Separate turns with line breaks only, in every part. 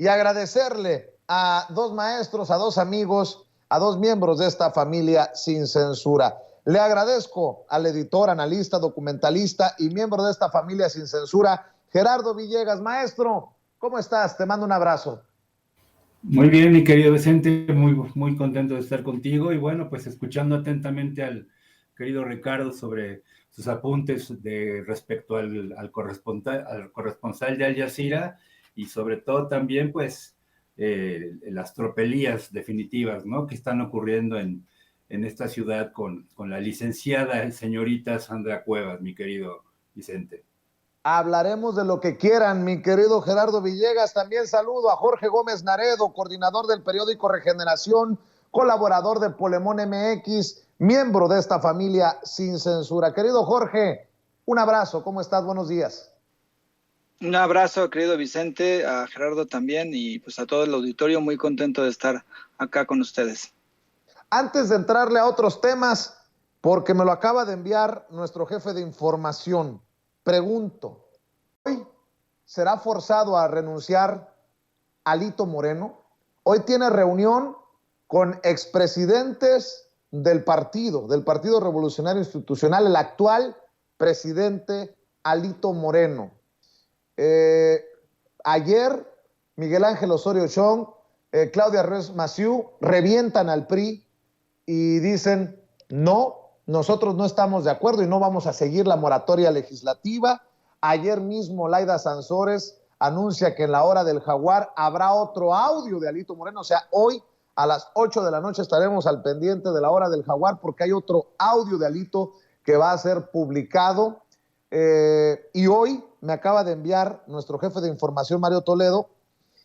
y agradecerle a dos maestros, a dos amigos, a dos miembros de esta familia sin censura. Le agradezco al editor, analista, documentalista y miembro de esta familia sin censura, Gerardo Villegas. Maestro, ¿cómo estás? Te mando un abrazo.
Muy bien, mi querido Vicente, muy contento de estar contigo y bueno, pues escuchando atentamente al querido Ricardo sobre sus apuntes respecto al corresponsal de Al Jazeera y sobre todo también pues las tropelías definitivas, ¿no?, que están ocurriendo en esta ciudad con la licenciada señorita Sandra Cuevas, mi querido Vicente.
Hablaremos de lo que quieran, mi querido Gerardo Villegas. También saludo a Jorge Gómez Naredo, coordinador del periódico Regeneración, colaborador de Polemón MX, miembro de esta familia sin censura. Querido Jorge, un abrazo, ¿cómo estás? Buenos días.
Un abrazo, querido Vicente, a Gerardo también y pues a todo el auditorio, muy contento de estar acá con ustedes.
Antes de entrarle a otros temas, porque me lo acaba de enviar nuestro jefe de información, pregunto, ¿hoy será forzado a renunciar Alito Moreno? Hoy tiene reunión con expresidentes del Partido Revolucionario Institucional, el actual presidente Alito Moreno. Ayer, Miguel Ángel Osorio Chong, Claudia Ruiz Massieu revientan al PRI y dicen, no, nosotros no estamos de acuerdo y no vamos a seguir la moratoria legislativa. Ayer mismo Laida Sansores anuncia que en la hora del jaguar habrá otro audio de Alito Moreno, o sea, hoy a las 8 de la noche estaremos al pendiente de la hora del jaguar porque hay otro audio de Alito que va a ser publicado. Y hoy me acaba de enviar nuestro jefe de información, Mario Toledo,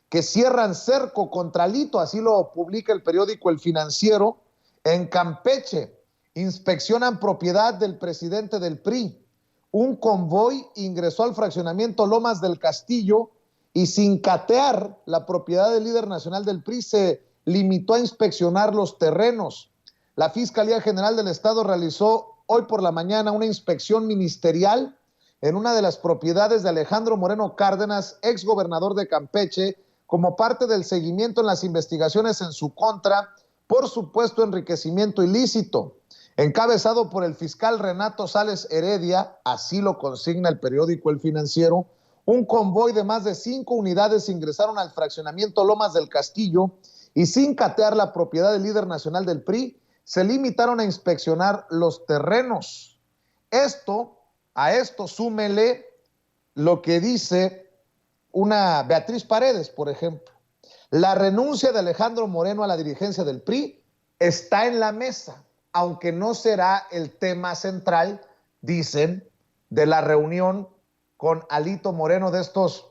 que cierran cerco contra Alito, así lo publica el periódico El Financiero. En Campeche inspeccionan propiedad del presidente del PRI. Un convoy ingresó al fraccionamiento Lomas del Castillo y sin catear la propiedad del líder nacional del PRI se limitó a inspeccionar los terrenos. La Fiscalía General del Estado realizó hoy por la mañana una inspección ministerial en una de las propiedades de Alejandro Moreno Cárdenas, exgobernador de Campeche, como parte del seguimiento en las investigaciones en su contra por supuesto enriquecimiento ilícito. Encabezado por el fiscal Renato Sales Heredia, así lo consigna el periódico El Financiero, un convoy de más de 5 unidades ingresaron al fraccionamiento Lomas del Castillo y sin catear la propiedad del líder nacional del PRI, se limitaron a inspeccionar los terrenos. A esto súmele lo que dice una Beatriz Paredes, por ejemplo. La renuncia de Alejandro Moreno a la dirigencia del PRI está en la mesa, aunque no será el tema central, dicen, de la reunión con Alito Moreno de estos,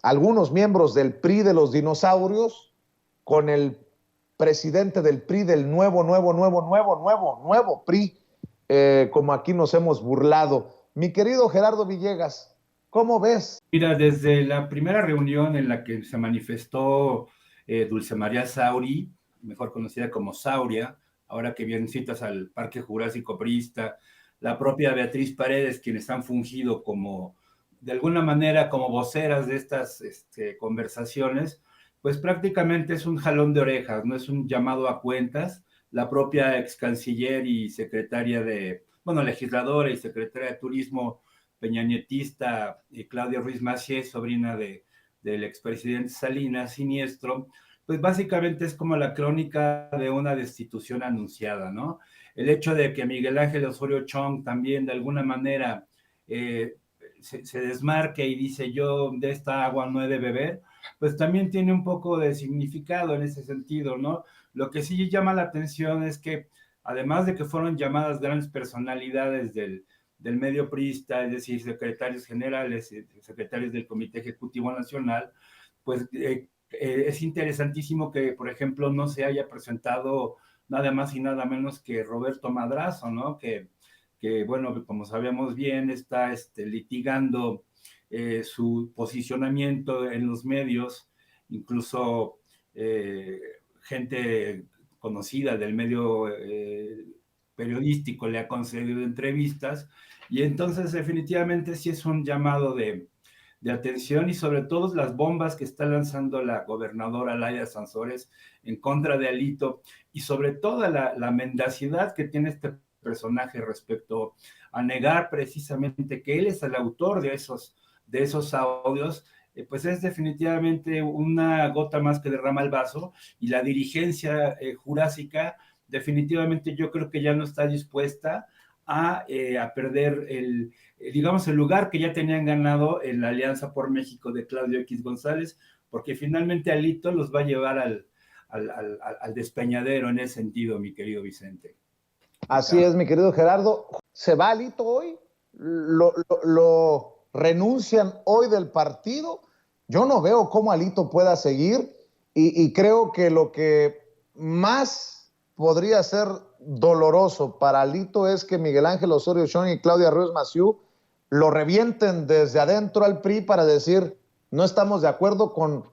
algunos miembros del PRI de los dinosaurios, con el presidente del PRI del nuevo PRI, como aquí nos hemos burlado. Mi querido Gerardo Villegas, ¿cómo ves?
Mira, desde la primera reunión en la que se manifestó Dulce María Sauri, mejor conocida como Sauria, ahora que vienen citas al Parque Jurásico Priista, la propia Beatriz Paredes, quienes han fungido como, de alguna manera, como voceras de estas conversaciones, pues prácticamente es un jalón de orejas, no es un llamado a cuentas. La propia ex canciller y secretaria legisladora y secretaria de Turismo peñanietista, Claudia Ruiz Massieu, sobrina del expresidente Salinas, siniestro, pues básicamente es como la crónica de una destitución anunciada, ¿no? El hecho de que Miguel Ángel Osorio Chong también de alguna manera se desmarque y dice yo de esta agua no he de beber, pues también tiene un poco de significado en ese sentido, ¿no? Lo que sí llama la atención es que además de que fueron llamadas grandes personalidades del medio priista, es decir, secretarios generales, secretarios del Comité Ejecutivo Nacional, pues es interesantísimo que, por ejemplo, no se haya presentado nada más y nada menos que Roberto Madrazo, ¿no? Que bueno, como sabemos bien, está litigando su posicionamiento en los medios, incluso gente conocida del medio periodístico le ha concedido entrevistas, y entonces definitivamente sí es un llamado de de atención y sobre todo las bombas que está lanzando la gobernadora Laida Sansores en contra de Alito y sobre todo la mendacidad que tiene este personaje respecto a negar precisamente que él es el autor de esos audios, pues es definitivamente una gota más que derrama el vaso y la dirigencia jurásica definitivamente yo creo que ya no está dispuesta a perder digamos, el lugar que ya tenían ganado en la Alianza por México de Claudio X González, porque finalmente Alito los va a llevar al despeñadero en ese sentido, mi querido Vicente.
Así es, mi querido Gerardo. ¿Se va Alito hoy? ¿Lo renuncian hoy del partido? Yo no veo cómo Alito pueda seguir y creo que lo que más podría ser doloroso para Alito es que Miguel Ángel Osorio Chong y Claudia Ruiz Massieu lo revienten desde adentro al PRI para decir no estamos de acuerdo con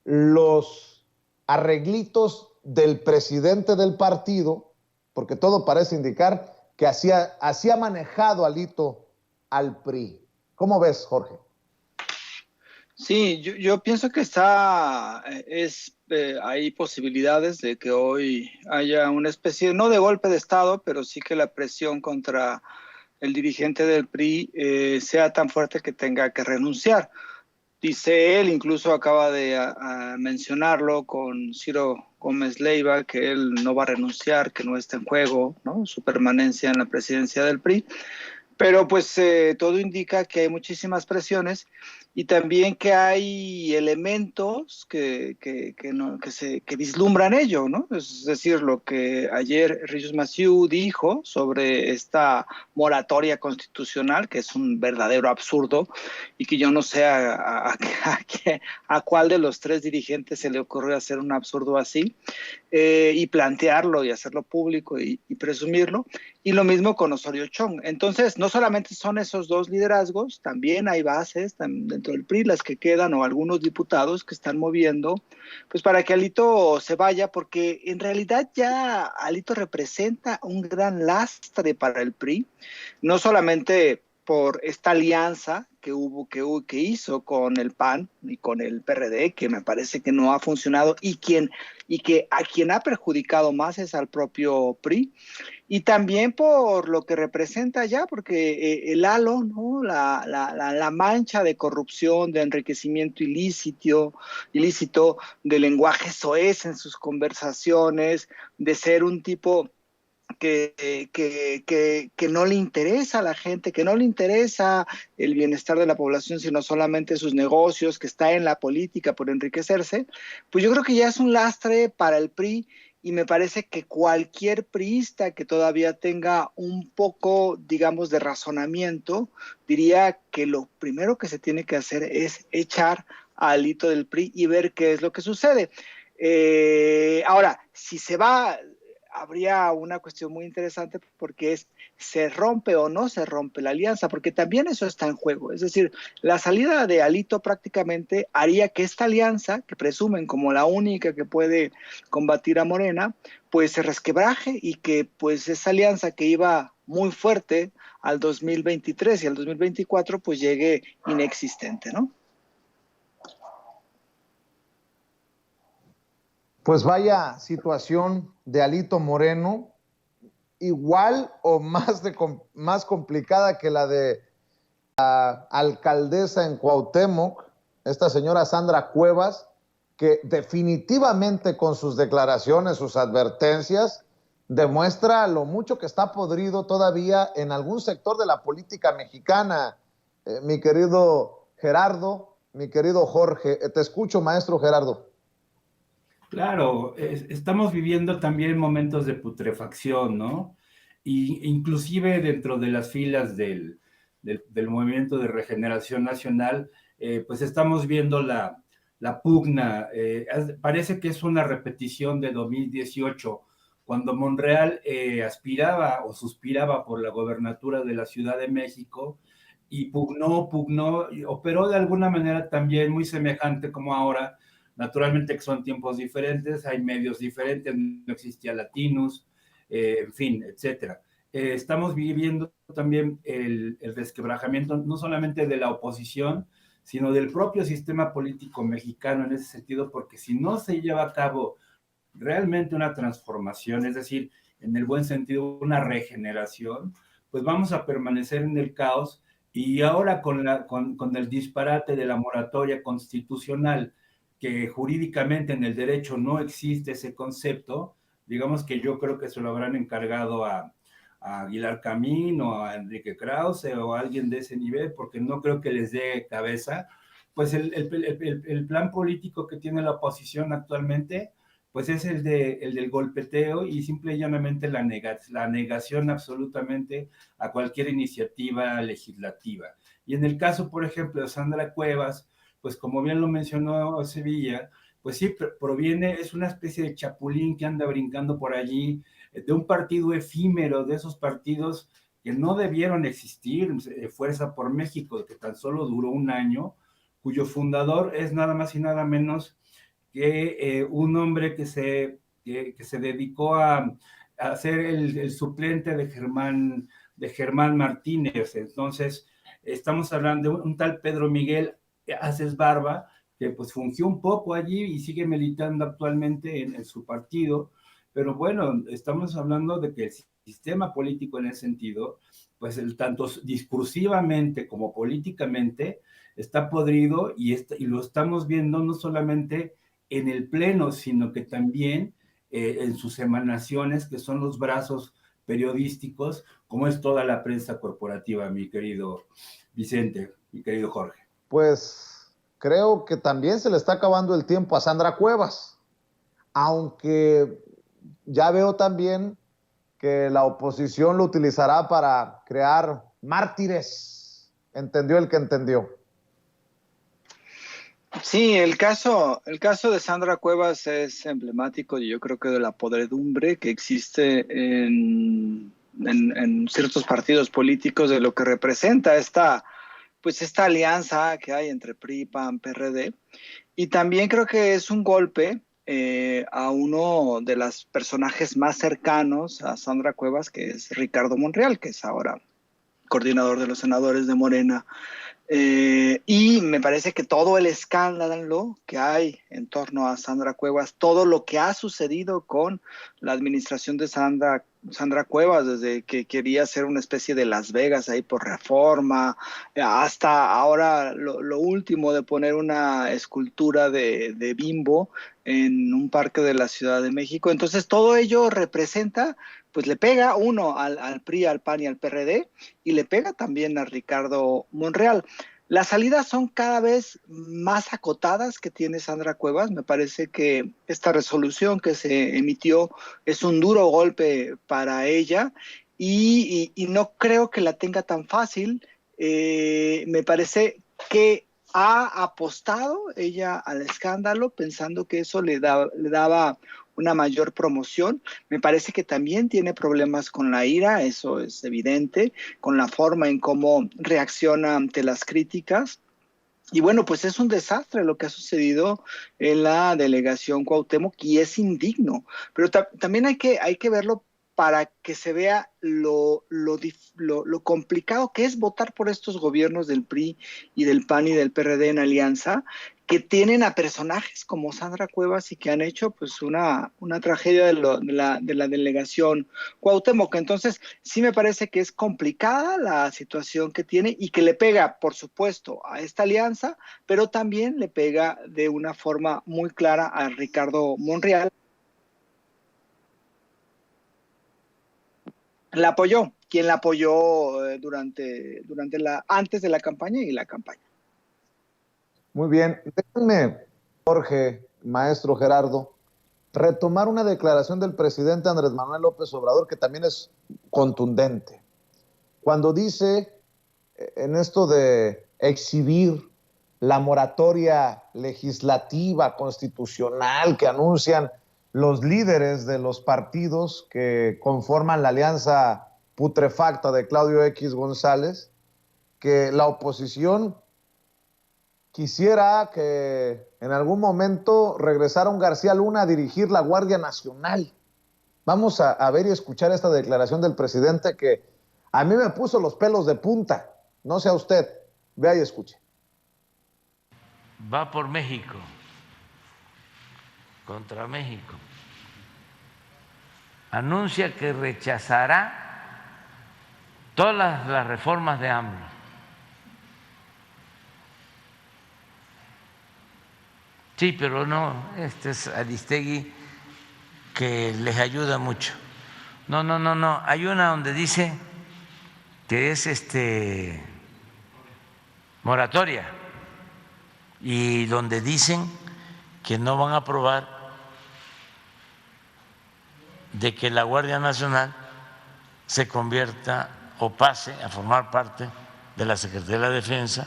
los arreglitos del presidente del partido, porque todo parece indicar que así ha manejado Alito al PRI. ¿Cómo ves, Jorge?
Sí, yo pienso que hay posibilidades de que hoy haya una especie, no de golpe de Estado, pero sí que la presión contra el dirigente del PRI sea tan fuerte que tenga que renunciar. Dice él, incluso acaba de mencionarlo con Ciro Gómez Leiva, que él no va a renunciar, que no está en juego, ¿no?, su permanencia en la presidencia del PRI. Pero pues todo indica que hay muchísimas presiones y también que hay elementos que vislumbran ello, ¿no? Es decir, lo que ayer Rius Massieu dijo sobre esta moratoria constitucional, que es un verdadero absurdo y que yo no sé a cuál de los tres dirigentes se le ocurrió hacer un absurdo así, y plantearlo y hacerlo público y presumirlo. Y lo mismo con Osorio Chong. Entonces, no solamente son esos dos liderazgos, también hay bases dentro del PRI, las que quedan, o algunos diputados que están moviendo, pues para que Alito se vaya, porque en realidad ya Alito representa un gran lastre para el PRI, no solamente por esta alianza que hizo con el PAN y con el PRD, que me parece que no ha funcionado, y que a quien ha perjudicado más es al propio PRI, y también por lo que representa ya, porque el halo, ¿no?, la mancha de corrupción, de enriquecimiento ilícito, de lenguaje soez en sus conversaciones, de ser un tipo que no le interesa a la gente, que no le interesa el bienestar de la población, sino solamente sus negocios, que está en la política por enriquecerse, pues yo creo que ya es un lastre para el PRI, y me parece que cualquier priista que todavía tenga un poco, digamos, de razonamiento, diría que lo primero que se tiene que hacer es echar a Alito del PRI y ver qué es lo que sucede. Ahora, si se va, habría una cuestión muy interesante, porque ¿se rompe o no se rompe la alianza? Porque también eso está en juego. Es decir, la salida de Alito prácticamente haría que esta alianza, que presumen como la única que puede combatir a Morena, pues se resquebraje, y que pues esa alianza que iba muy fuerte al 2023 y al 2024 pues llegue inexistente, ¿no?
Pues vaya situación de Alito Moreno, igual o más complicada que la de la alcaldesa en Cuauhtémoc, esta señora Sandra Cuevas, que definitivamente con sus declaraciones, sus advertencias, demuestra lo mucho que está podrido todavía en algún sector de la política mexicana. Mi querido Gerardo, mi querido Jorge, te escucho, maestro Gerardo.
Claro, estamos viviendo también momentos de putrefacción, ¿no? Y inclusive dentro de las filas del Movimiento de Regeneración Nacional, pues estamos viendo la pugna. Parece que es una repetición de 2018, cuando Monreal aspiraba o suspiraba por la gobernatura de la Ciudad de México y pugnó, y operó de alguna manera también muy semejante como ahora. Naturalmente que son tiempos diferentes, hay medios diferentes, no existía Latinus, en fin, etcétera. Estamos viviendo también el resquebrajamiento no solamente de la oposición, sino del propio sistema político mexicano en ese sentido, porque si no se lleva a cabo realmente una transformación, es decir, en el buen sentido, una regeneración, pues vamos a permanecer en el caos. Y ahora con el disparate de la moratoria constitucional, que jurídicamente en el derecho no existe ese concepto, digamos que yo creo que se lo habrán encargado a Aguilar Camín o a Enrique Krause o a alguien de ese nivel, porque no creo que les dé cabeza. Pues el plan político que tiene la oposición actualmente, pues es el del golpeteo y simple y llanamente la negación absolutamente a cualquier iniciativa legislativa. Y en el caso, por ejemplo, de Sandra Cuevas, pues como bien lo mencionó Sevilla, pues sí, proviene, es una especie de chapulín que anda brincando por allí, de un partido efímero, de esos partidos que no debieron existir, Fuerza por México, que tan solo duró un año, cuyo fundador es nada más y nada menos que un hombre que se dedicó a ser el suplente de Germán Martínez. Entonces, estamos hablando de un tal Pedro Miguel Aces Barba, que pues fungió un poco allí y sigue militando actualmente en su partido, pero bueno, estamos hablando de que el sistema político en ese sentido, pues tanto discursivamente como políticamente, está podrido y lo estamos viendo no solamente en el pleno, sino que también en sus emanaciones, que son los brazos periodísticos, como es toda la prensa corporativa, mi querido Vicente, mi querido Jorge.
Pues creo que también se le está acabando el tiempo a Sandra Cuevas, aunque ya veo también que la oposición lo utilizará para crear mártires. Entendió el que entendió.
Sí, el caso de Sandra Cuevas es emblemático, yo creo que de la podredumbre que existe en ciertos partidos políticos, de lo que representa esta alianza que hay entre PRI, PAN, PRD. Y también creo que es un golpe a uno de los personajes más cercanos a Sandra Cuevas, que es Ricardo Monreal, que es ahora coordinador de los senadores de Morena. Y me parece que todo el escándalo que hay en torno a Sandra Cuevas, todo lo que ha sucedido con la administración de Sandra Cuevas, desde que quería hacer una especie de Las Vegas ahí por Reforma, hasta ahora lo último de poner una escultura de Bimbo en un parque de la Ciudad de México. Entonces todo ello representa, pues le pega uno al PRI, al PAN y al PRD, y le pega también a Ricardo Monreal. Las salidas son cada vez más acotadas que tiene Sandra Cuevas. Me parece que esta resolución que se emitió es un duro golpe para ella y no creo que la tenga tan fácil. Me parece que ha apostado ella al escándalo pensando que eso le daba una mayor promoción. Me parece que también tiene problemas con la ira, eso es evidente, con la forma en cómo reacciona ante las críticas. Y bueno, pues es un desastre lo que ha sucedido en la delegación Cuauhtémoc y es indigno. Pero también hay que verlo para que se vea lo complicado que es votar por estos gobiernos del PRI y del PAN y del PRD en alianza, que tienen a personajes como Sandra Cuevas y que han hecho pues una tragedia de la delegación Cuauhtémoc. Entonces, sí me parece que es complicada la situación que tiene y que le pega, por supuesto, a esta alianza, pero también le pega de una forma muy clara a Ricardo Monreal. La apoyó, quien la apoyó antes de la campaña y la campaña.
Muy bien, déjenme, Jorge, maestro Gerardo, retomar una declaración del presidente Andrés Manuel López Obrador que también es contundente. Cuando dice en esto de exhibir la moratoria legislativa, constitucional que anuncian los líderes de los partidos que conforman la alianza putrefacta de Claudio X González, que la oposición quisiera que en algún momento regresara un García Luna a dirigir la Guardia Nacional. Vamos a ver y escuchar esta declaración del presidente que a mí me puso los pelos de punta. No sé a usted. Vea y escuche.
va por México, contra México. Anuncia que rechazará todas las reformas de AMLO. Sí, pero no, este es Aristegui que les ayuda mucho. No. Hay una donde dice que es moratoria y donde dicen que no van a aprobar de que la Guardia Nacional se convierta o pase a formar parte de la Secretaría de la Defensa,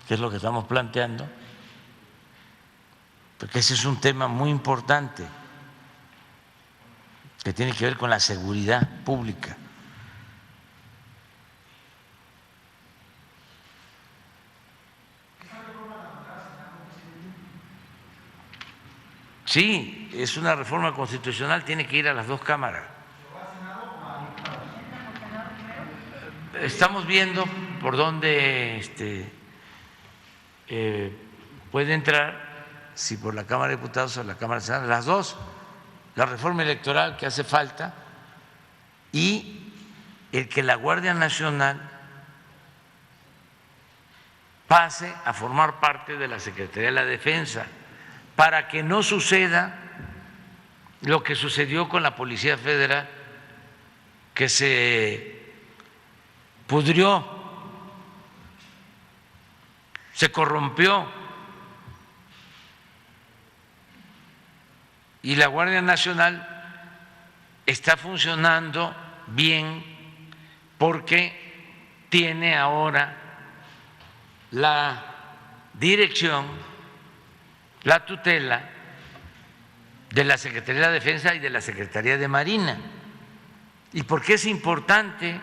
que es lo que estamos planteando, porque ese es un tema muy importante que tiene que ver con la seguridad pública. Sí, es una reforma constitucional, tiene que ir a las dos cámaras. Estamos viendo por dónde puede entrar, si por la Cámara de Diputados o la Cámara de Senadores, las dos, la reforma electoral que hace falta y el que la Guardia Nacional pase a formar parte de la Secretaría de la Defensa, para que no suceda lo que sucedió con la Policía Federal, que se pudrió, se corrompió, y la Guardia Nacional está funcionando bien porque tiene ahora la dirección, la tutela de la Secretaría de Defensa y de la Secretaría de Marina. ¿Y por qué es importante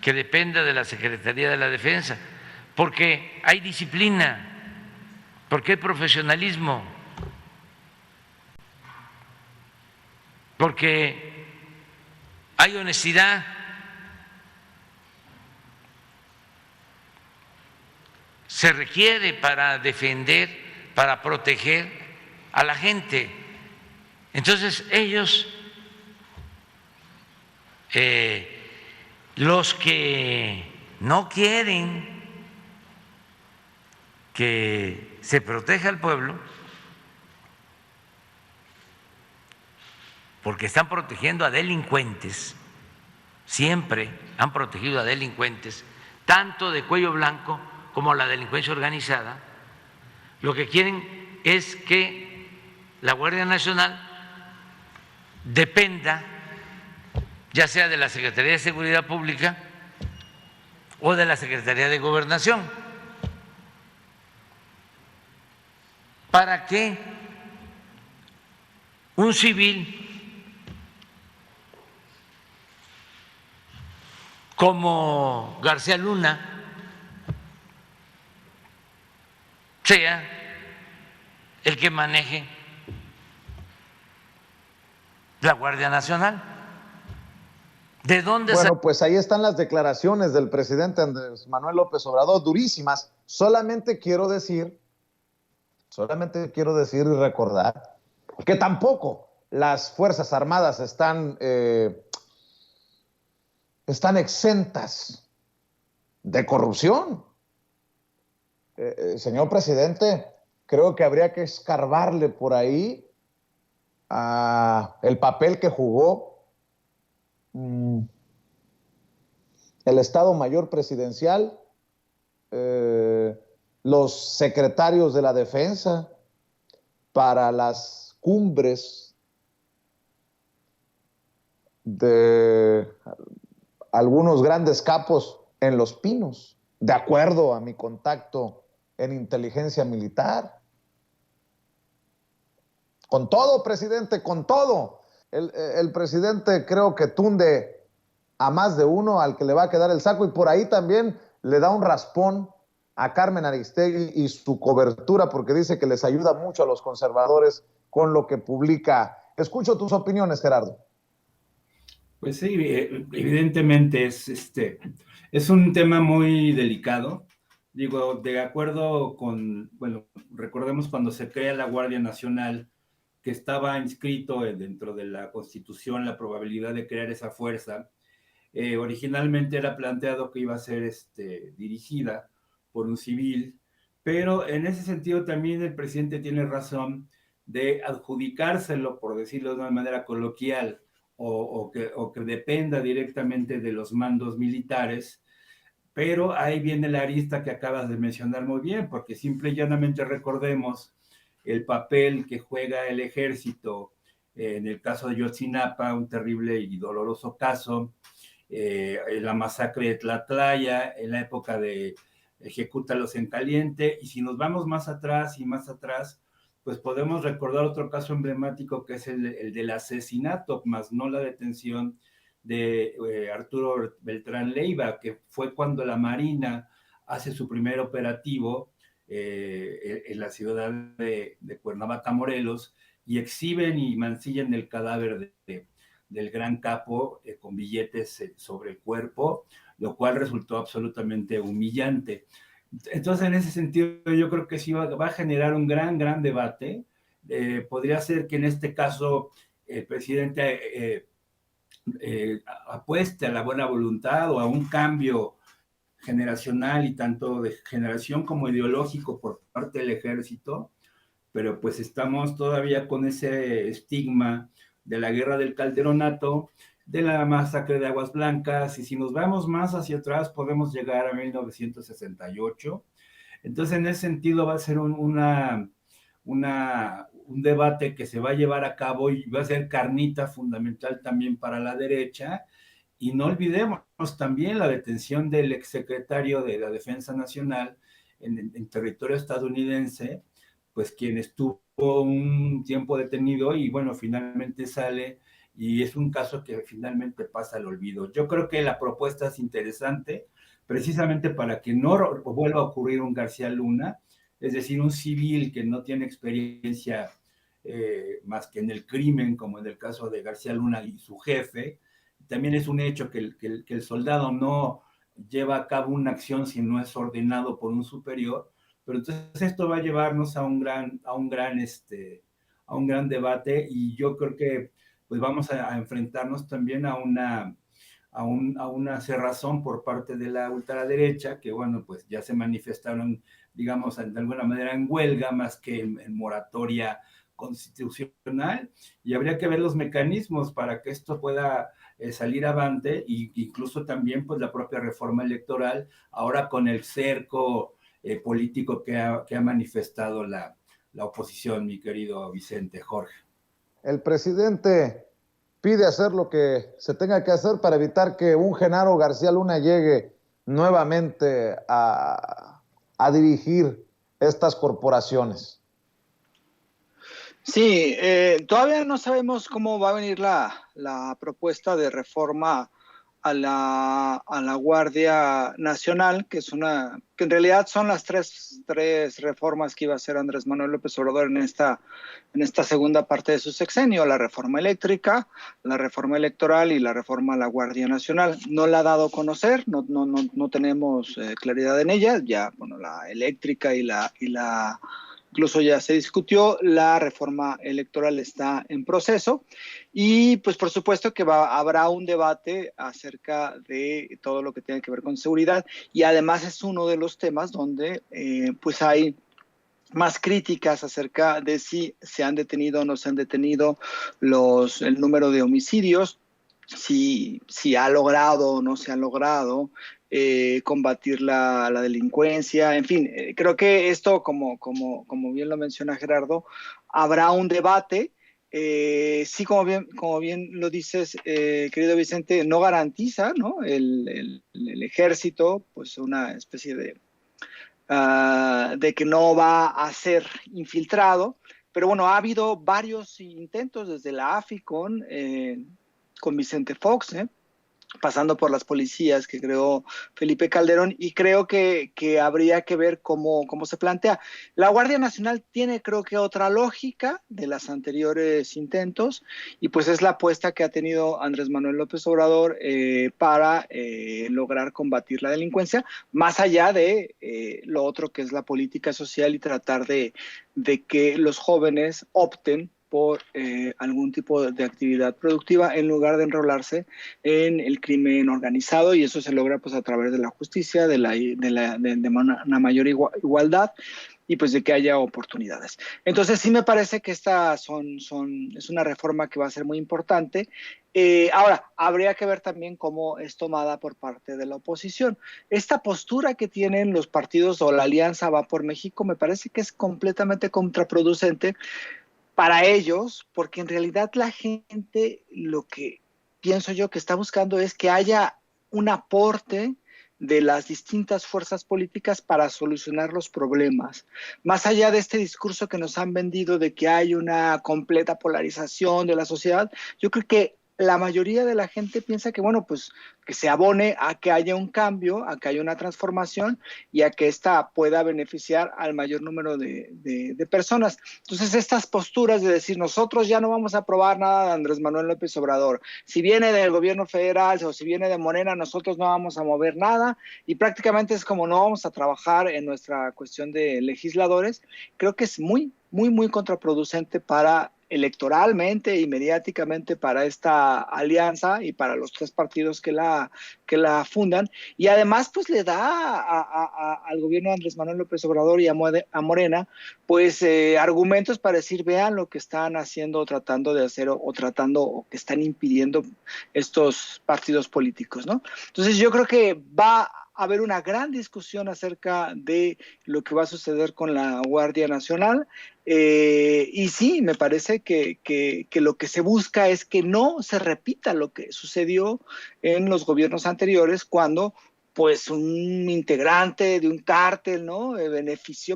que dependa de la Secretaría de la Defensa? Porque hay disciplina, porque hay profesionalismo, porque hay honestidad. Se requiere para defender, para proteger a la gente. Entonces ellos, los que no quieren que se proteja al pueblo, porque están protegiendo a delincuentes, siempre han protegido a delincuentes, tanto de cuello blanco como la delincuencia organizada. Lo que quieren es que la Guardia Nacional dependa ya sea de la Secretaría de Seguridad Pública o de la Secretaría de Gobernación, para que un civil como García Luna sea el que maneje la Guardia Nacional. ¿De dónde?
Bueno, pues ahí están las declaraciones del presidente Andrés Manuel López Obrador, durísimas. Solamente quiero decir y recordar que tampoco las Fuerzas Armadas están exentas de corrupción. Señor presidente, creo que habría que escarbarle por ahí el papel que jugó el Estado Mayor Presidencial, los secretarios de la Defensa para las cumbres de algunos grandes capos en Los Pinos, de acuerdo a mi contacto en inteligencia militar. Con todo, presidente, con todo. El presidente creo que tunde a más de uno al que le va a quedar el saco, y por ahí también le da un raspón a Carmen Aristegui y su cobertura, porque dice que les ayuda mucho a los conservadores con lo que publica. Escucho tus opiniones, Gerardo.
Pues sí, evidentemente es un tema muy delicado. Digo, de acuerdo con, bueno, recordemos cuando se crea la Guardia Nacional, que estaba inscrito dentro de la Constitución la probabilidad de crear esa fuerza. Originalmente era planteado que iba a ser dirigida por un civil, pero en ese sentido también el presidente tiene razón de adjudicárselo, por decirlo de una manera coloquial, o que dependa directamente de los mandos militares, pero ahí viene la arista que acabas de mencionar muy bien, porque simple y llanamente recordemos el papel que juega el ejército en el caso de Yotzinapa, un terrible y doloroso caso, la masacre de Tlatlaya, en la época de Ejecútalos en Caliente, y si nos vamos más atrás y más atrás, pues podemos recordar otro caso emblemático que es el del asesinato, más no la detención de Arturo Beltrán Leiva, que fue cuando la Marina hace su primer operativo en la ciudad de Cuernavaca, Morelos, y exhiben y mancillan el cadáver del gran capo con billetes sobre el cuerpo, lo cual resultó absolutamente humillante. Entonces, en ese sentido, yo creo que sí va a generar un gran debate. Podría ser que en este caso el presidente apueste a la buena voluntad o a un cambio generacional y tanto de generación como ideológico por parte del ejército, pero pues estamos todavía con ese estigma de la guerra del Calderonato, de la masacre de Aguas Blancas, y si nos vamos más hacia atrás podemos llegar a 1968. Entonces, en ese sentido va a ser un debate que se va a llevar a cabo y va a ser carnita fundamental también para la derecha. Y no olvidemos también la detención del exsecretario de la Defensa Nacional en territorio estadounidense, pues quien estuvo un tiempo detenido y bueno, finalmente sale y es un caso que finalmente pasa al olvido. Yo creo que la propuesta es interesante, precisamente para que no vuelva a ocurrir un García Luna, es decir, un civil que no tiene experiencia más que en el crimen, como en el caso de García Luna y su jefe. También es un hecho que el soldado no lleva a cabo una acción si no es ordenado por un superior, pero entonces esto va a llevarnos a un gran debate y yo creo que pues vamos a enfrentarnos también a una cerrazón por parte de la ultraderecha, que bueno, pues ya se manifestaron, digamos, de alguna manera en huelga más que en moratoria constitucional, y habría que ver los mecanismos para que esto pueda salir avante, e incluso también pues la propia reforma electoral, ahora con el cerco político que ha manifestado la oposición, mi querido Vicente Jorge.
El presidente pide hacer lo que se tenga que hacer para evitar que un Genaro García Luna llegue nuevamente a dirigir estas corporaciones.
Sí, todavía no sabemos cómo va a venir la propuesta de reforma a la Guardia Nacional, que en realidad son las tres reformas que iba a hacer Andrés Manuel López Obrador en esta segunda parte de su sexenio: la reforma eléctrica, la reforma electoral y la reforma a la Guardia Nacional. No la ha dado a conocer, no tenemos claridad en ella. Ya, bueno, la eléctrica y la incluso ya se discutió, la reforma electoral está en proceso y pues por supuesto que habrá un debate acerca de todo lo que tiene que ver con seguridad, y además es uno de los temas donde pues hay más críticas acerca de si se han detenido o no se han detenido el número de homicidios, si ha logrado o no se ha logrado combatir la delincuencia. En fin, creo que esto, como bien lo menciona Gerardo, habrá un debate. Sí, como bien lo dices, querido Vicente, no garantiza, ¿no?, el ejército, pues una especie de que no va a ser infiltrado, pero bueno, ha habido varios intentos desde la AFI con Vicente Fox, pasando por las policías que creó Felipe Calderón, y creo que habría que ver cómo se plantea. La Guardia Nacional tiene, creo que, otra lógica de las anteriores intentos, y pues es la apuesta que ha tenido Andrés Manuel López Obrador para lograr combatir la delincuencia, más allá de lo otro que es la política social y tratar de que los jóvenes opten por algún tipo de actividad productiva en lugar de enrolarse en el crimen organizado, y eso se logra pues a través de la justicia, de una mayor igualdad, y pues de que haya oportunidades. Entonces sí me parece que esta es una reforma que va a ser muy importante. Ahora, habría que ver también cómo es tomada por parte de la oposición. Esta postura que tienen los partidos o la Alianza Va por México me parece que es completamente contraproducente para ellos, porque en realidad la gente, lo que pienso yo que está buscando es que haya un aporte de las distintas fuerzas políticas para solucionar los problemas. Más allá de este discurso que nos han vendido de que hay una completa polarización de la sociedad, yo creo que la mayoría de la gente piensa que, bueno, pues que se abone a que haya un cambio, a que haya una transformación y a que ésta pueda beneficiar al mayor número de personas. Entonces, estas posturas de decir, nosotros ya no vamos a aprobar nada de Andrés Manuel López Obrador, si viene del gobierno federal o si viene de Morena, nosotros no vamos a mover nada, y prácticamente es como no vamos a trabajar en nuestra cuestión de legisladores. Creo que es muy, muy, muy contraproducente para electoralmente y mediáticamente para esta alianza y para los tres partidos que la fundan, y además pues le da al gobierno de Andrés Manuel López Obrador y a Morena pues argumentos para decir, vean lo que están haciendo o tratando de hacer o que están impidiendo estos partidos políticos, ¿no? Entonces yo creo que va a haber una gran discusión acerca de lo que va a suceder con la Guardia Nacional. Y sí, me parece que lo que se busca es que no se repita lo que sucedió en los gobiernos anteriores, cuando pues un integrante de un cártel, ¿no?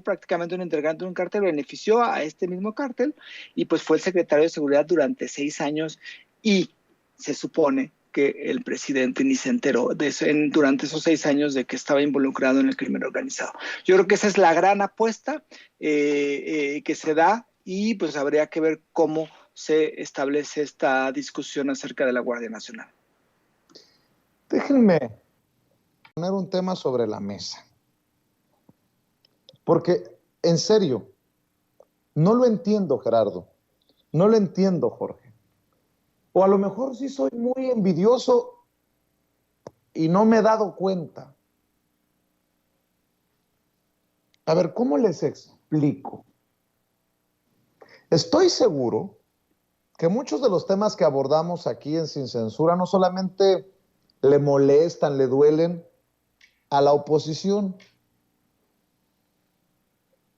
Prácticamente un integrante de un cártel benefició a este mismo cártel, y pues fue el secretario de Seguridad durante 6 años, y se supone que el presidente ni se enteró de eso, durante esos 6 años, de que estaba involucrado en el crimen organizado. Yo creo que esa es la gran apuesta que se da, y pues habría que ver cómo se establece esta discusión acerca de la Guardia Nacional.
Déjenme poner un tema sobre la mesa, porque en serio, no lo entiendo, Gerardo, no lo entiendo, Jorge. O a lo mejor sí soy muy envidioso y no me he dado cuenta. A ver, ¿cómo les explico? Estoy seguro que muchos de los temas que abordamos aquí en Sin Censura no solamente le molestan, le duelen a la oposición,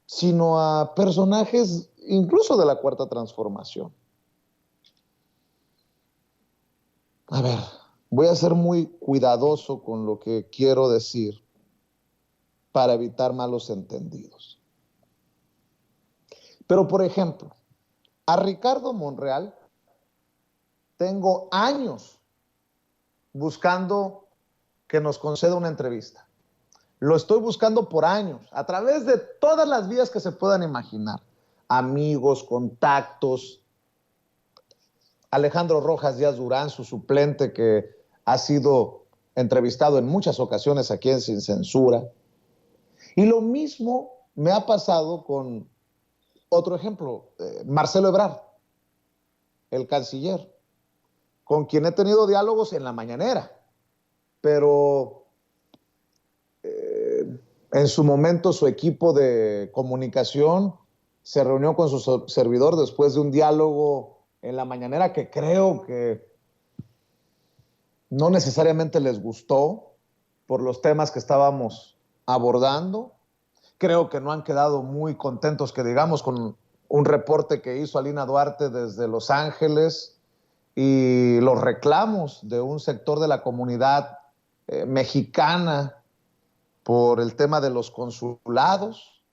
sino a personajes incluso de la Cuarta Transformación. A ver, voy a ser muy cuidadoso con lo que quiero decir para evitar malos entendidos. Pero, por ejemplo, a Ricardo Monreal tengo años buscando que nos conceda una entrevista. Lo estoy buscando por años, a través de todas las vías que se puedan imaginar. Amigos, contactos. Alejandro Rojas Díaz Durán, su suplente, que ha sido entrevistado en muchas ocasiones aquí en Sin Censura. Y lo mismo me ha pasado con otro ejemplo, Marcelo Ebrard, el canciller, con quien he tenido diálogos en la mañanera, pero en su momento su equipo de comunicación se reunió con su servidor después de un diálogo en la mañanera que creo que no necesariamente les gustó por los temas que estábamos abordando. Creo que no han quedado muy contentos, que digamos, con un reporte que hizo Alina Duarte desde Los Ángeles y los reclamos de un sector de la comunidad mexicana por el tema de los consulados.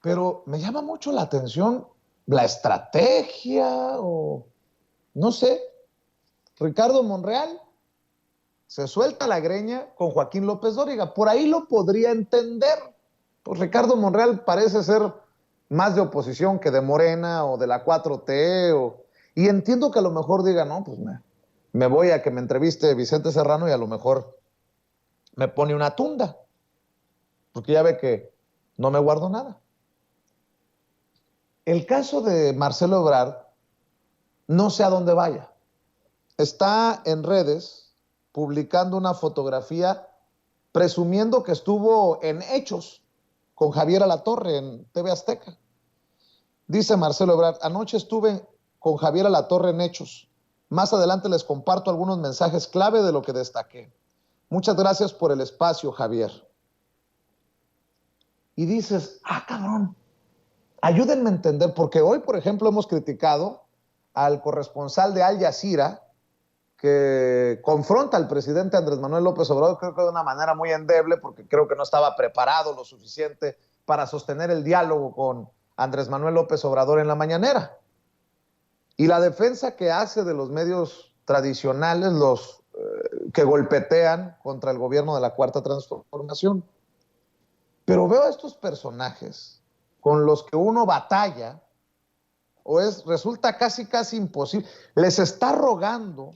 Pero me llama mucho la atención la estrategia, o no sé, Ricardo Monreal se suelta la greña con Joaquín López Dóriga. Por ahí lo podría entender. Pues Ricardo Monreal parece ser más de oposición que de Morena o de la 4T. Y entiendo que a lo mejor diga, no, pues me voy a que me entreviste Vicente Serrano y a lo mejor me pone una tunda. Porque ya ve que no me guardo nada. El caso de Marcelo Ebrard, no sé a dónde vaya. Está en redes publicando una fotografía presumiendo que estuvo en Hechos con Javier Alatorre en TV Azteca. Dice Marcelo Ebrard, anoche estuve con Javier Alatorre en Hechos. Más adelante les comparto algunos mensajes clave de lo que destaqué. Muchas gracias por el espacio, Javier. Y dices, cabrón, ayúdenme a entender, porque hoy, por ejemplo, hemos criticado al corresponsal de Al Jazeera que confronta al presidente Andrés Manuel López Obrador, creo que de una manera muy endeble, porque creo que no estaba preparado lo suficiente para sostener el diálogo con Andrés Manuel López Obrador en la mañanera. Y la defensa que hace de los medios tradicionales, los que golpetean contra el gobierno de la Cuarta Transformación. Pero veo a estos personajes con los que uno batalla, resulta casi imposible. Les está rogando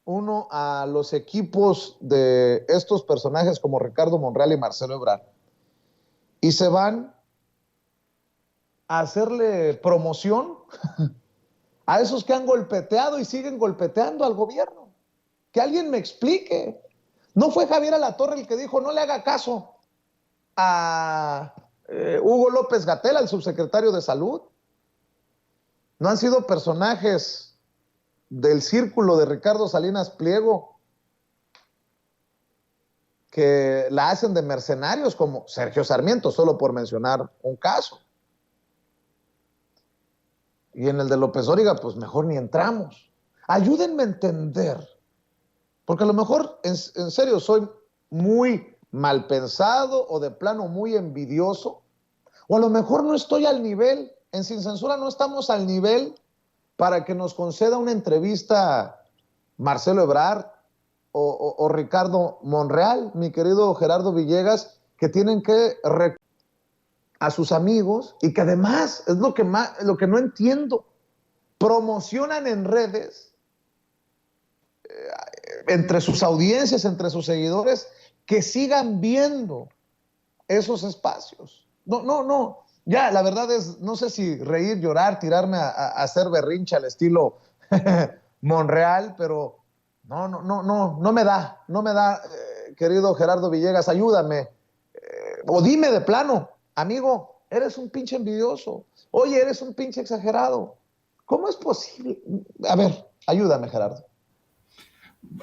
uno a los equipos de estos personajes como Ricardo Monreal y Marcelo Ebrard, y se van a hacerle promoción a esos que han golpeteado y siguen golpeteando al gobierno. Que alguien me explique. ¿No fue Javier Alatorre el que dijo no le haga caso a Hugo López-Gatell, al subsecretario de Salud? ¿No han sido personajes del círculo de Ricardo Salinas Pliego que la hacen de mercenarios, como Sergio Sarmiento, solo por mencionar un caso? Y en el de López Dóriga, pues mejor ni entramos. Ayúdenme a entender, porque a lo mejor, en serio, soy muy mal pensado o de plano muy envidioso, o a lo mejor no estoy al nivel. En Sin Censura no estamos al nivel para que nos conceda una entrevista Marcelo Ebrard o Ricardo Monreal, mi querido Gerardo Villegas, que tienen que a sus amigos y que además, es lo que no entiendo, promocionan en redes entre sus audiencias, entre sus seguidores, que sigan viendo esos espacios. No. Ya, la verdad es, no sé si reír, llorar, tirarme a hacer berrinche al estilo Monreal, pero no me da, querido Gerardo Villegas, ayúdame. O dime de plano, amigo, eres un pinche envidioso. Oye, eres un pinche exagerado. ¿Cómo es posible? A ver, ayúdame, Gerardo.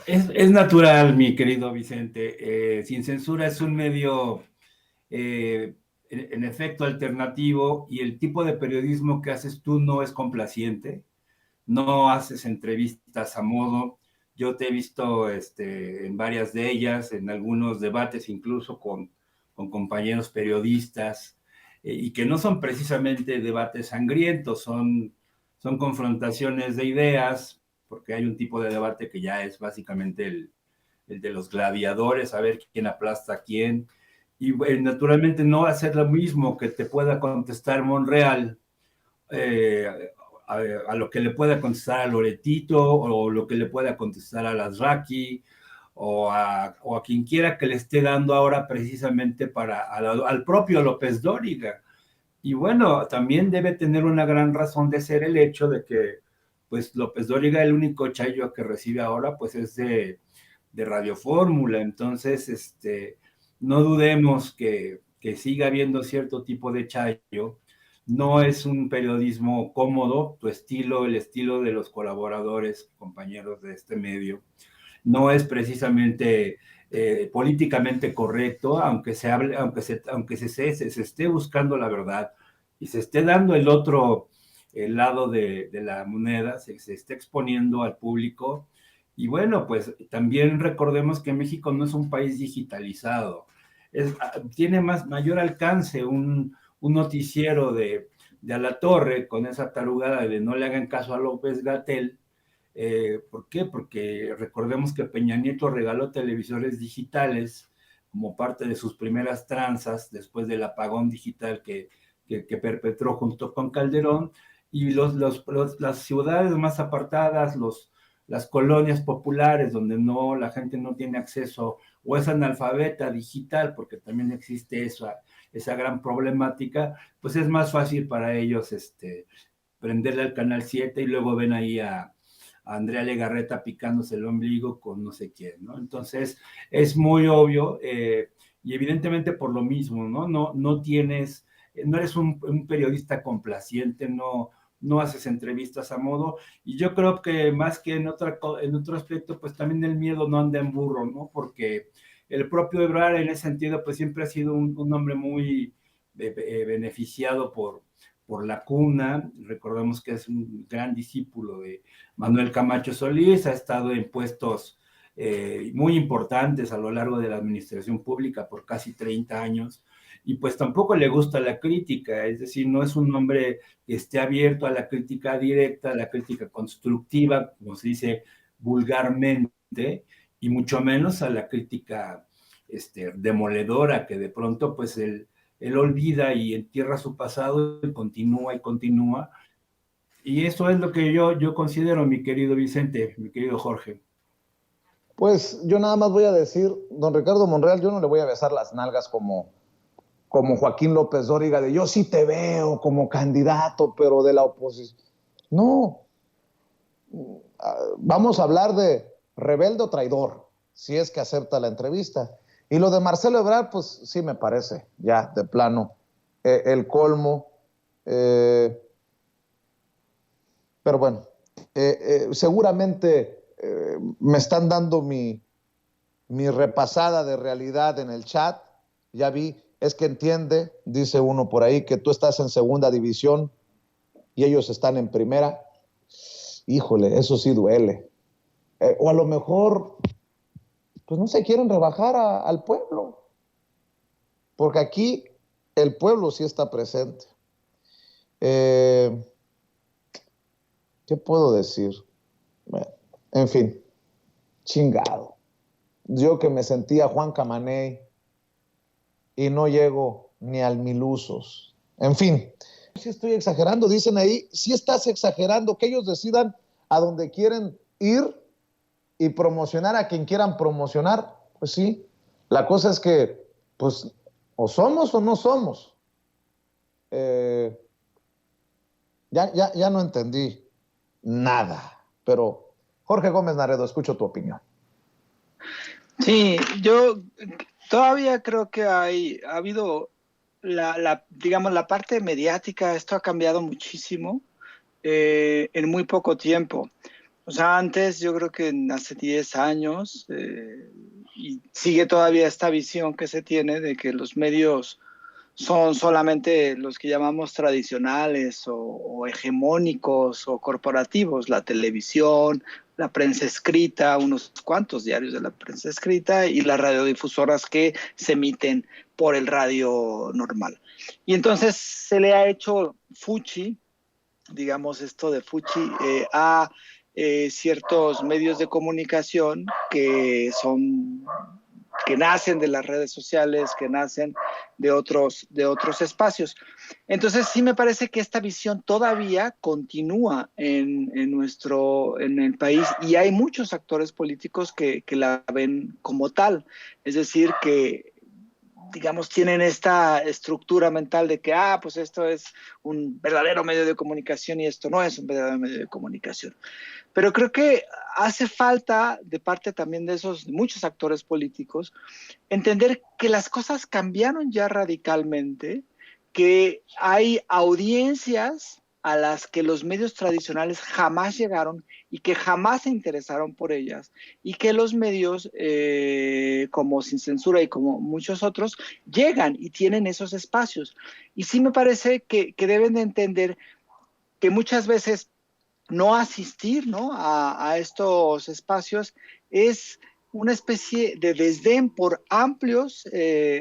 Es natural, mi querido Vicente. Sin Censura es un medio en efecto alternativo, y el tipo de periodismo que haces tú no es complaciente, no haces entrevistas a modo. Yo te he visto en varias de ellas, en algunos debates incluso con compañeros periodistas, y que no son precisamente debates sangrientos, son confrontaciones de ideas, porque hay un tipo de debate que ya es básicamente el de los gladiadores, a ver quién aplasta a quién. Y naturalmente no va a ser lo mismo que te pueda contestar Monreal a lo que le pueda contestar a Loretito, o lo que le pueda contestar a Lasraki, o a quien quiera que le esté dando ahora precisamente al propio López Dóriga. Y bueno, también debe tener una gran razón de ser el hecho de que pues López Dóriga, el único chayo que recibe ahora pues es de Radio Fórmula. Entonces no dudemos que siga habiendo cierto tipo de chayo. No es un periodismo cómodo, tu estilo, el estilo de los colaboradores, compañeros de este medio, no es precisamente políticamente correcto, aunque se esté buscando la verdad y se esté dando el otro lado de la moneda, se esté exponiendo al público. Y bueno, pues también recordemos que México no es un país digitalizado. Tiene mayor alcance un noticiero de Alatorre con esa tarugada de no le hagan caso a López-Gatell, ¿Por qué? Porque recordemos que Peña Nieto regaló televisores digitales como parte de sus primeras tranzas después del apagón digital que perpetró junto con Calderón, y las ciudades más apartadas, las colonias populares donde la gente no tiene acceso o es analfabeta digital, porque también existe esa gran problemática, pues es más fácil para ellos prenderle al Canal 7 y luego ven ahí a Andrea Legarreta picándose el ombligo con no sé quién, ¿no? Entonces, es muy obvio, y evidentemente por lo mismo, ¿no? No eres un periodista complaciente, no haces entrevistas a modo, y yo creo que más que en otro aspecto, pues también el miedo no anda en burro, ¿no? Porque el propio Ebrard en ese sentido, pues siempre ha sido un hombre muy beneficiado por la cuna. Recordemos que es un gran discípulo de Manuel Camacho Solís, ha estado en puestos muy importantes a lo largo de la administración pública por casi 30 años, y pues tampoco le gusta la crítica, es decir, no es un hombre que esté abierto a la crítica directa, a la crítica constructiva, como se dice vulgarmente, y mucho menos a la crítica demoledora, que de pronto pues él olvida y entierra su pasado y continúa. Y eso es lo que yo considero, mi querido Vicente, mi querido Jorge.
Pues yo nada más voy a decir, don Ricardo Monreal, yo no le voy a besar las nalgas como Joaquín López Dóriga, de yo sí te veo como candidato, pero de la oposición. No, vamos a hablar de rebelde o traidor, si es que acepta la entrevista. Y lo de Marcelo Ebrard, pues sí me parece, ya de plano, el colmo. Pero bueno, seguramente me están dando mi repasada de realidad en el chat. Ya vi, es que entiende, dice uno por ahí, que tú estás en segunda división y ellos están en primera. Híjole, eso sí duele. O a lo mejor, pues no se quieren rebajar al pueblo, porque aquí el pueblo sí está presente. ¿Qué puedo decir? Bueno, en fin, chingado. Yo que me sentía Juan Camaney y no llego ni al Milusos. En fin, si estoy exagerando, dicen ahí, si estás exagerando, que ellos decidan a dónde quieren ir y promocionar a quien quieran promocionar. Pues sí, la cosa es que, pues, o somos o no somos. Ya no entendí nada, pero Jorge Gómez Naredo, escucho tu opinión.
Sí, yo todavía creo que ha habido digamos, la parte mediática, esto ha cambiado muchísimo en muy poco tiempo. O sea, antes yo creo que hace 10 años, y sigue todavía esta visión que se tiene de que los medios son solamente los que llamamos tradicionales o hegemónicos o corporativos, la televisión, la prensa escrita, unos cuantos diarios de la prensa escrita y las radiodifusoras que se emiten por el radio normal. Y entonces se le ha hecho fuchi, digamos esto de fuchi, a ciertos medios de comunicación que nacen de las redes sociales, que nacen de otros espacios. Entonces sí me parece que esta visión todavía continúa en el país, y hay muchos actores políticos que la ven como tal, es decir, que digamos, tienen esta estructura mental de que, pues esto es un verdadero medio de comunicación y esto no es un verdadero medio de comunicación. Pero creo que hace falta, de parte también de esos muchos actores políticos, entender que las cosas cambiaron ya radicalmente, que hay audiencias a las que los medios tradicionales jamás llegaron y que jamás se interesaron por ellas, y que los medios como Sin Censura y como muchos otros llegan y tienen esos espacios. Y sí me parece que deben de entender que muchas veces no asistir, ¿no?, a estos espacios es una especie de desdén por amplios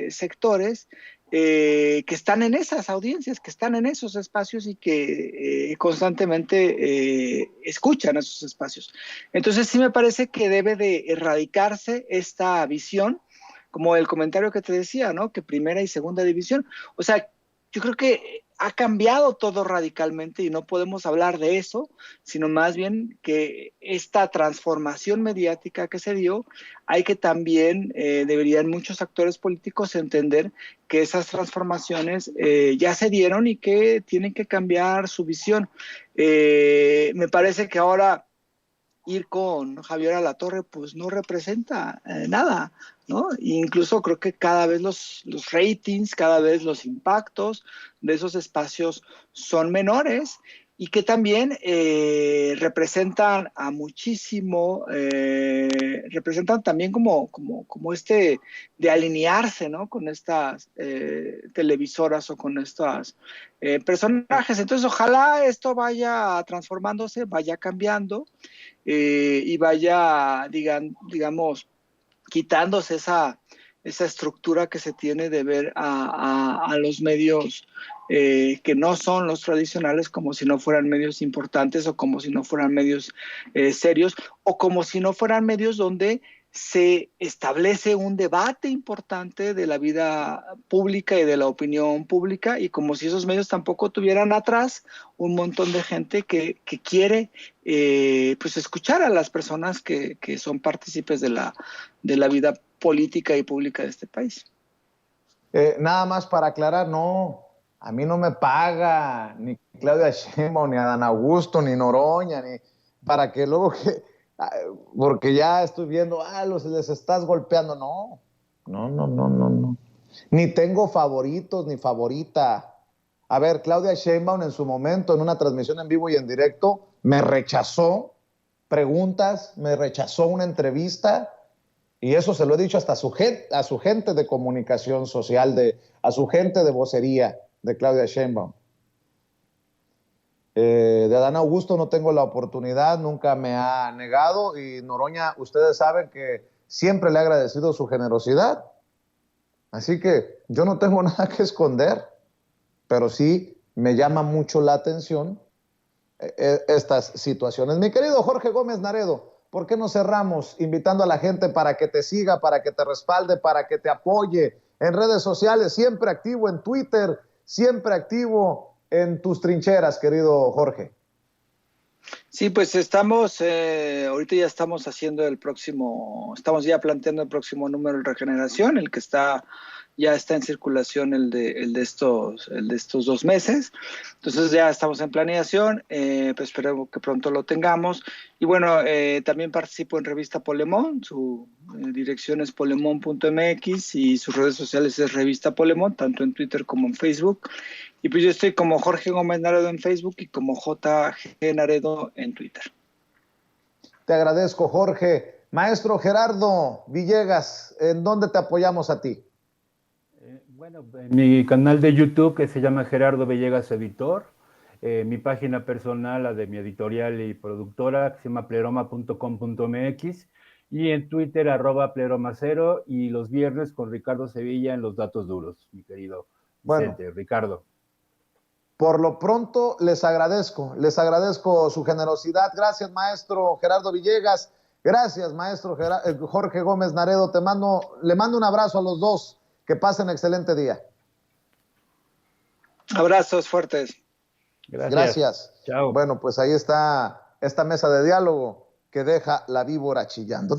sectores que están en esas audiencias, que están en esos espacios y que constantemente escuchan esos espacios. Entonces sí me parece que debe de erradicarse esta visión, como el comentario que te decía, ¿no? Que primera y segunda división. O sea, yo creo que ha cambiado todo radicalmente y no podemos hablar de eso, sino más bien que esta transformación mediática que se dio, hay que también, deberían muchos actores políticos entender que esas transformaciones ya se dieron y que tienen que cambiar su visión. Me parece que ahora ir con Javier Alatorre pues no representa nada, ¿no? Incluso creo que cada vez los ratings, cada vez los impactos de esos espacios son menores y que también representan a muchísimo, representan también como de alinearse, ¿no? Con estas televisoras o con estas personajes. Entonces, ojalá esto vaya transformándose, vaya cambiando y vaya, digamos, quitándose esa estructura que se tiene de ver a los medios que no son los tradicionales como si no fueran medios importantes o como si no fueran medios serios o como si no fueran medios donde se establece un debate importante de la vida pública y de la opinión pública y como si esos medios tampoco tuvieran atrás un montón de gente que quiere pues escuchar a las personas que son partícipes de la vida política y pública de este país.
Nada más para aclarar, no, a mí no me paga ni Claudia Sheinbaum, ni Adán Augusto, ni Noroña, ni para que luego porque ya estoy viendo, les estás golpeando. No. Ni tengo favoritos ni favorita. A ver, Claudia Sheinbaum en su momento, en una transmisión en vivo y en directo, me rechazó preguntas, me rechazó una entrevista, y eso se lo he dicho hasta a su gente de comunicación social, a su gente de vocería de Claudia Sheinbaum. De Adán Augusto no tengo la oportunidad, nunca me ha negado, y Noroña, ustedes saben que siempre le he agradecido su generosidad, así que yo no tengo nada que esconder, pero sí me llama mucho la atención estas situaciones. Mi querido Jorge Gómez Naredo, ¿por qué no cerramos invitando a la gente para que te siga, para que te respalde, para que te apoye en redes sociales, siempre activo en Twitter, siempre activo en tus trincheras, querido Jorge?
Sí, pues ahorita ya estamos estamos ya planteando el próximo número de Regeneración, el que ya está en circulación el de estos 2 meses. Entonces ya estamos en planeación, pues espero que pronto lo tengamos. Y bueno, también participo en Revista Polemón, su dirección es polemón.mx y sus redes sociales es Revista Polemón, tanto en Twitter como en Facebook. Y pues yo estoy como Jorge Gómez Naredo en Facebook y como JG Naredo en Twitter.
Te agradezco, Jorge. Maestro Gerardo Villegas, ¿en dónde te apoyamos a ti?
Bueno, en mi canal de YouTube, que se llama Gerardo Villegas Editor, mi página personal, la de mi editorial y productora, que se llama pleroma.com.mx, y en Twitter, @pleroma0, y los viernes con Ricardo Sevilla en Los Datos Duros, mi querido Vicente. Ricardo.
Por lo pronto, les agradezco su generosidad. Gracias, maestro Gerardo Villegas. Gracias, maestro Jorge Gómez Naredo. Le mando un abrazo a los dos. Que pasen excelente día.
Abrazos fuertes.
Gracias.
Chao.
Bueno, pues ahí está esta mesa de diálogo que deja la víbora chillando.